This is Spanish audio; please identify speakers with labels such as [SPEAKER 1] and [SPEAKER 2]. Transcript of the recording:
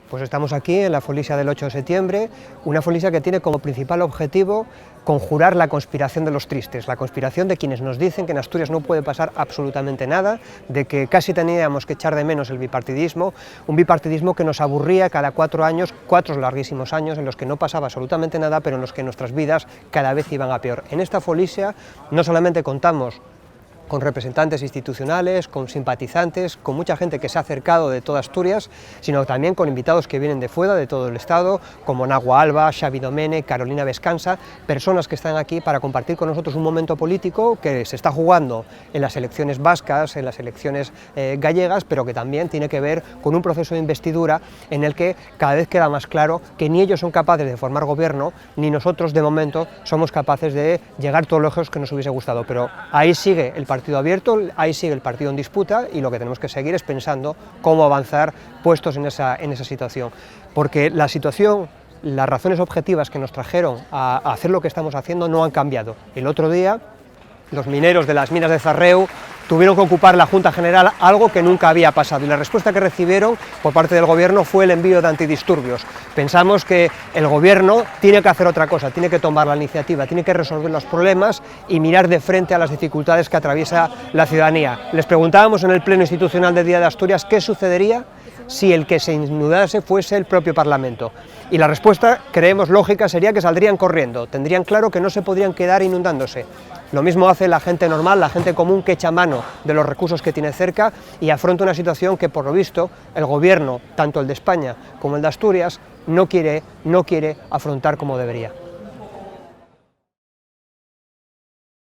[SPEAKER 1] Pues estamos aquí en la Folísia del 8 de septiembre, una folísia que tiene como principal objetivo conjurar la conspiración de los tristes, la conspiración de quienes nos dicen que en Asturias no puede pasar absolutamente nada, de que casi teníamos que echar de menos el bipartidismo, un bipartidismo que nos aburría cada 4 años, 4 larguísimos años en los que no pasaba absolutamente nada, pero en los que nuestras vidas cada vez iban a peor. En esta folísia no solamente contamos con representantes institucionales, con simpatizantes, con mucha gente que se ha acercado de toda Asturias, sino también con invitados que vienen de fuera, de todo el Estado, como Nagua Alba, Xavi Domene, Carolina Vescansa, personas que están aquí para compartir con nosotros un momento político que se está jugando en las elecciones vascas, en las elecciones gallegas, pero que también tiene que ver con un proceso de investidura en el que cada vez queda más claro que ni ellos son capaces de formar gobierno, ni nosotros de momento somos capaces de llegar todo lo lejos que nos hubiese gustado, pero ahí sigue el partido abierto, ahí sigue el partido en disputa y lo que tenemos que seguir es pensando cómo avanzar puestos en esa situación, porque la situación, las razones objetivas que nos trajeron a hacer lo que estamos haciendo no han cambiado. El otro día los mineros de las minas de Zarreu tuvieron que ocupar la Junta General, algo que nunca había pasado, y la respuesta que recibieron por parte del Gobierno fue el envío de antidisturbios. Pensamos que el Gobierno tiene que hacer otra cosa, tiene que tomar la iniciativa, tiene que resolver los problemas y mirar de frente a las dificultades que atraviesa la ciudadanía. Les preguntábamos en el Pleno Institucional del Día de Asturias qué sucedería si el que se inundase fuese el propio Parlamento. Y la respuesta, creemos lógica, sería que saldrían corriendo, tendrían claro que no se podrían quedar inundándose. Lo mismo hace la gente normal, la gente común que echa mano de los recursos que tiene cerca y afronta una situación que, por lo visto, el Gobierno, tanto el de España como el de Asturias, no quiere afrontar como debería.